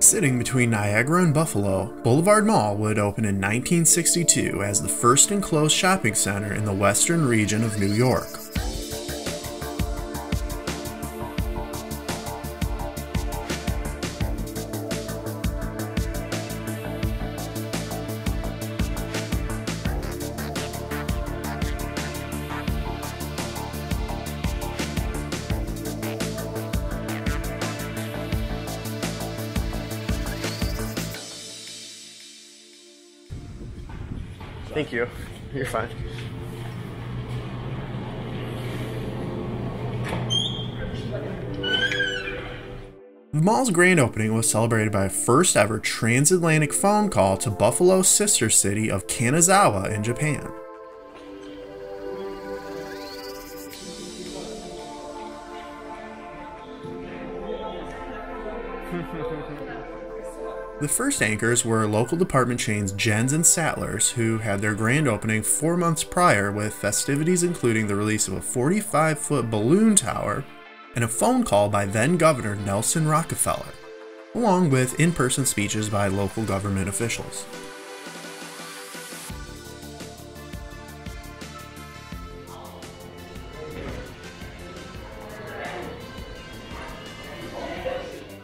Sitting between Niagara and Buffalo, Boulevard Mall would open in 1962 as the first enclosed shopping center in the western region of New York. Thank you. You're fine. The mall's grand opening was celebrated by a first ever transatlantic phone call to Buffalo's sister city of Kanazawa in Japan. The first anchors were local department chains Jens and Sattlers, who had their grand opening 4 months prior with festivities including the release of a 45-foot balloon tower and a phone call by then-Governor Nelson Rockefeller, along with in-person speeches by local government officials.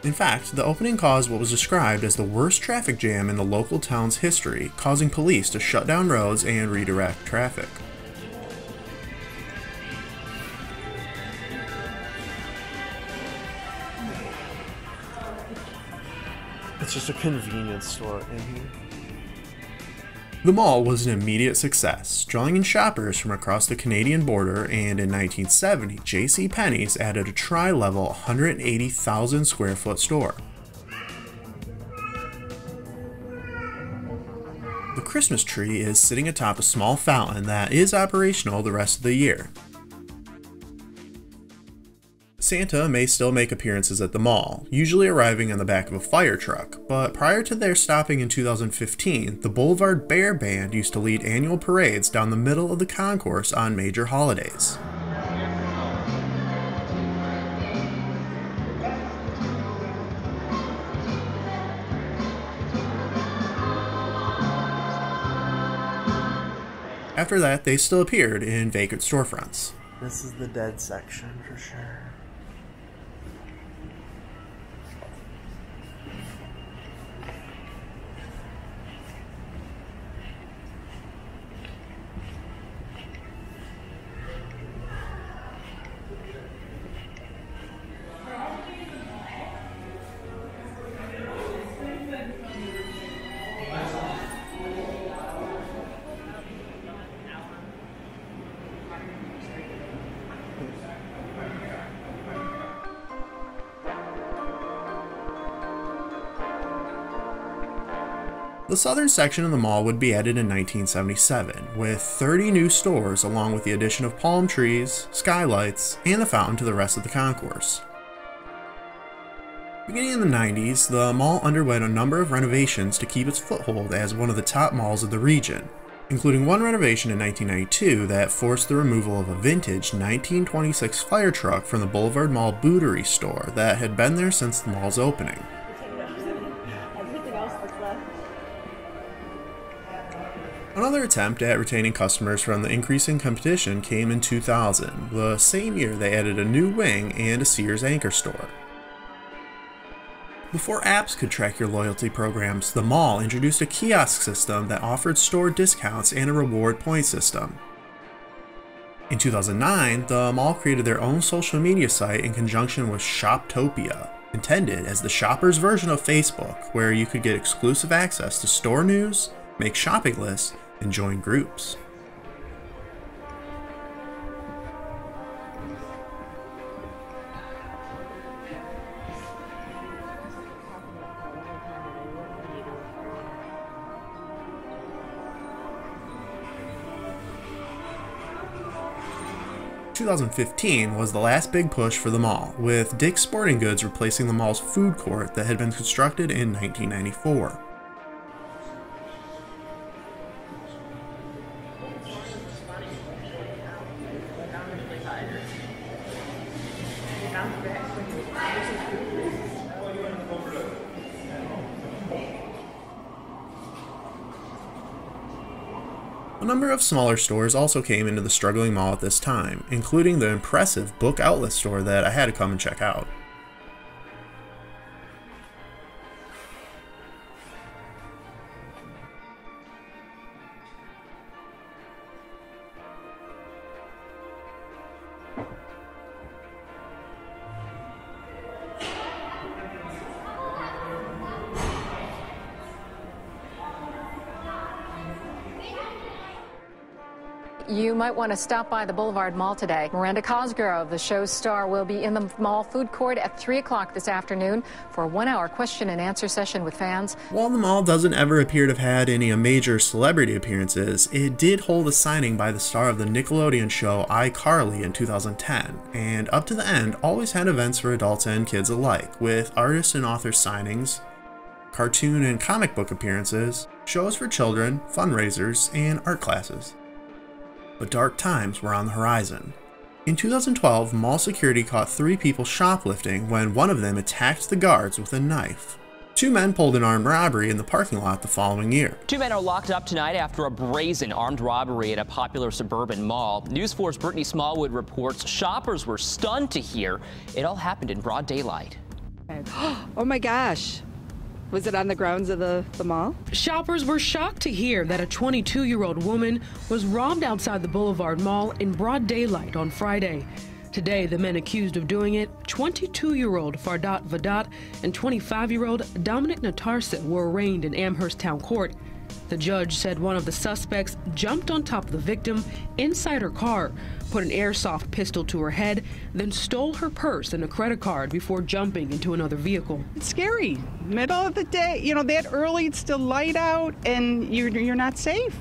In fact, the opening caused what was described as the worst traffic jam in the local town's history, causing police to shut down roads and redirect traffic. It's just a convenience store in here. The mall was an immediate success, drawing in shoppers from across the Canadian border, and in 1970, JCPenney's added a tri-level 180,000 square foot store. The Christmas tree is sitting atop a small fountain that is operational the rest of the year. Santa may still make appearances at the mall, usually arriving on the back of a fire truck, but prior to their stopping in 2015, the Boulevard Bear Band used to lead annual parades down the middle of the concourse on major holidays. After that, they still appeared in vacant storefronts. This is the dead section for sure. 'The southern section of the mall would be added in 1977, with 30 new stores along with the addition of palm trees, skylights, and the fountain to the rest of the concourse. Beginning in the 90s, the mall underwent a number of renovations to keep its foothold as one of the top malls of the region, including one renovation in 1992 that forced the removal of a vintage 1926 fire truck from the Boulevard Mall Bootery store that had been there since the mall's opening. Another attempt at retaining customers from the increasing competition came in 2000, the same year they added a new wing and a Sears anchor store. Before apps could track your loyalty programs, the mall introduced a kiosk system that offered store discounts and a reward point system. In 2009, the mall created their own social media site in conjunction with Shoptopia, intended as the shopper's version of Facebook, where you could get exclusive access to store news, make shopping lists, and join groups. In 2015 was the last big push for the mall, with Dick's Sporting Goods replacing the mall's food court that had been constructed in 1994. A number of smaller stores also came into the struggling mall at this time, including the impressive book outlet store that I had to come and check out. You might want to stop by the Boulevard Mall today. Miranda Cosgrove, the show's star, will be in the mall food court at 3 o'clock this afternoon for a 1-hour question and answer session with fans. While the mall doesn't ever appear to have had any major celebrity appearances, it did hold a signing by the star of the Nickelodeon show iCarly in 2010, and up to the end always had events for adults and kids alike, with artist and author signings, cartoon and comic book appearances, shows for children, fundraisers, and art classes. But dark times were on the horizon. In 2012, mall security caught 3 people shoplifting when one of them attacked the guards with a knife. 2 men pulled an armed robbery in the parking lot the following year. 2 men are locked up tonight after a brazen armed robbery at a popular suburban mall. News 4's Brittany Smallwood reports shoppers were stunned to hear it all happened in broad daylight. Oh my gosh. Was it on the grounds of the mall? Shoppers were shocked to hear that a 22-year-old woman was robbed outside the Boulevard Mall in broad daylight on Friday. Today, the men accused of doing it, 22-year-old Fardat Vadat and 25-year-old Dominic Natarsa, were arraigned in Amherst Town Court. The judge said one of the suspects jumped on top of the victim inside her car, put an airsoft pistol to her head, then stole her purse and a credit card before jumping into another vehicle. It's scary. Middle of the day, you know, that early, it's still light out and you're not safe.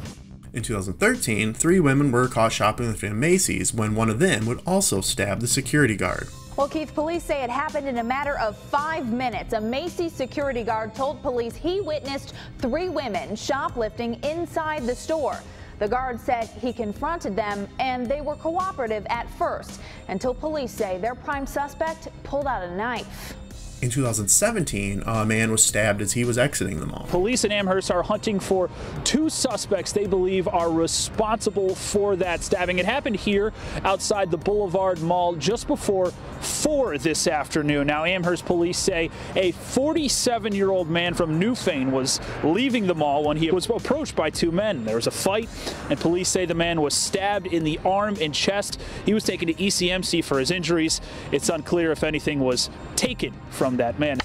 In 2013, 3 women were caught shoplifting at Macy's when one of them would also stab the security guard. Well, Keith, police say it happened in a matter of 5 minutes. A Macy's security guard told police he witnessed 3 women shoplifting inside the store. The guard said he confronted them and they were cooperative at first, until police say their prime suspect pulled out a knife. In 2017, a man was stabbed as he was exiting the mall. Police in Amherst are hunting for 2 suspects they believe are responsible for that stabbing. It happened here outside the Boulevard Mall just before 4 this afternoon. Now, Amherst police say a 47-year-old man from Newfane was leaving the mall when he was approached by 2 men. There was a fight, and police say the man was stabbed in the arm and chest. He was taken to ECMC for his injuries. It's unclear if anything was taken from that man.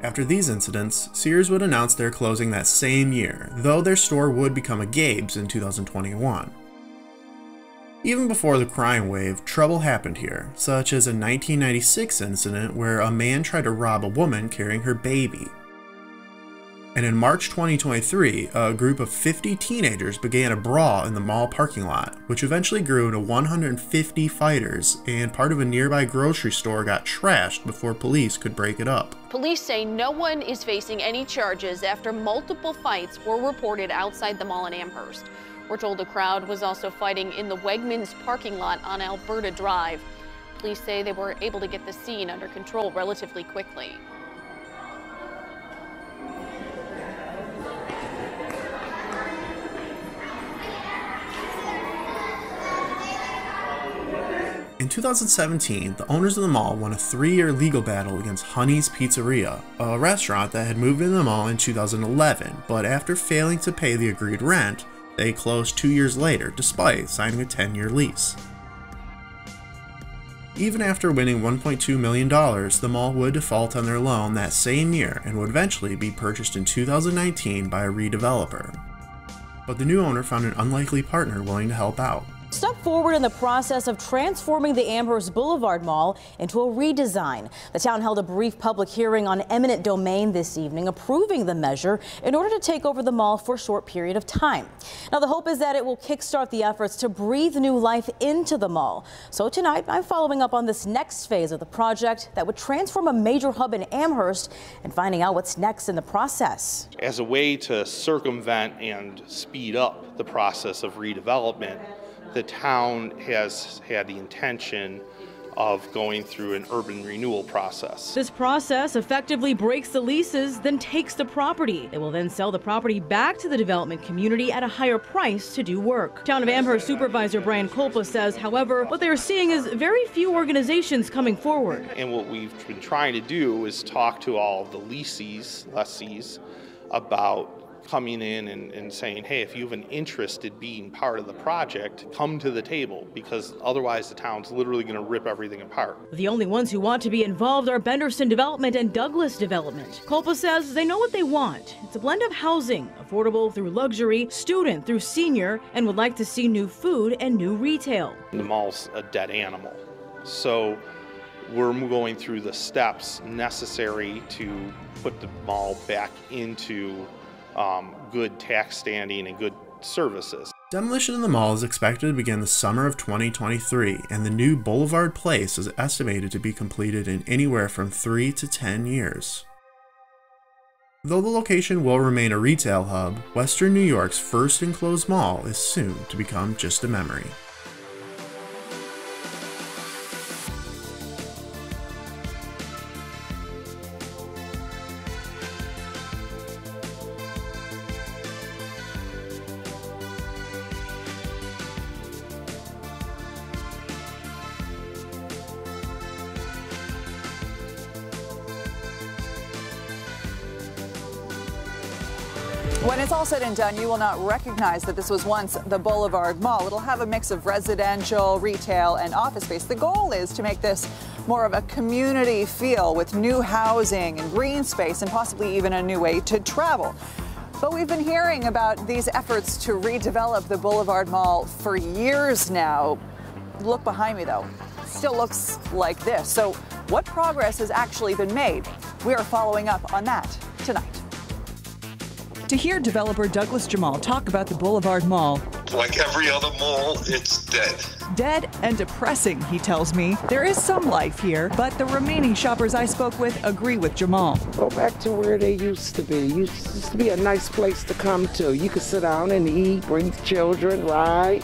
After these incidents, Sears would announce their closing that same year, though their store would become a Gabe's in 2021. Even before the crime wave, trouble happened here, such as a 1996 incident where a man tried to rob a woman carrying her baby. And in March 2023, a group of 50 teenagers began a brawl in the mall parking lot, which eventually grew to 150 fighters, and part of a nearby grocery store got trashed before police could break it up. Police say no one is facing any charges after multiple fights were reported outside the mall in Amherst. We're told the crowd was also fighting in the Wegmans parking lot on Alberta Drive. Police say they were able to get the scene under control relatively quickly. In 2017, the owners of the mall won a 3-year legal battle against Honey's Pizzeria, a restaurant that had moved into the mall in 2011, but after failing to pay the agreed rent, they closed 2 years later, despite signing a 10-year lease. Even after winning $1.2 million, the mall would default on their loan that same year and would eventually be purchased in 2019 by a redeveloper. But the new owner found an unlikely partner willing to help out. Step forward in the process of transforming the Amherst Boulevard Mall into a redesign. The town held a brief public hearing on eminent domain this evening, approving the measure in order to take over the mall for a short period of time. Now, the hope is that it will kickstart the efforts to breathe new life into the mall. So tonight, I'm following up on this next phase of the project that would transform a major hub in Amherst and finding out what's next in the process. As a way to circumvent and speed up the process of redevelopment, the town has had the intention of going through an urban renewal process. This process effectively breaks the leases, then takes the property. They will then sell the property back to the development community at a higher price to do work. Town of Amherst Supervisor Brian Kolpa says, however, what they are seeing is very few organizations coming forward. And what we've been trying to do is talk to all of the lessees about coming in and saying, hey, if you have an interest in being part of the project, come to the table, because otherwise the town's literally going to rip everything apart. The only ones who want to be involved are Benderson Development and Douglas Development. Kolpa says they know what they want. It's a blend of housing, affordable through luxury, student through senior, and would like to see new food and new retail. The mall's a dead animal, so we're going through the steps necessary to put the mall back into good tax standing and good services. Demolition of the mall is expected to begin the summer of 2023, and the new Boulevard Place is estimated to be completed in anywhere from 3 to 10 years. Though the location will remain a retail hub, Western New York's first enclosed mall is soon to become just a memory. When it's all said and done, you will not recognize that this was once the Boulevard Mall. It'll have a mix of residential, retail, and office space. The goal is to make this more of a community feel with new housing and green space and possibly even a new way to travel. But we've been hearing about these efforts to redevelop the Boulevard Mall for years now. Look behind me, though. Still looks like this. So what progress has actually been made? We are following up on that tonight. To hear developer Douglas Jamal talk about the Boulevard Mall. Like every other mall, it's dead. Dead and depressing, he tells me. There is some life here, but the remaining shoppers I spoke with agree with Jamal. Go back to where they used to be. It used to be a nice place to come to. You could sit down and eat, bring children, ride.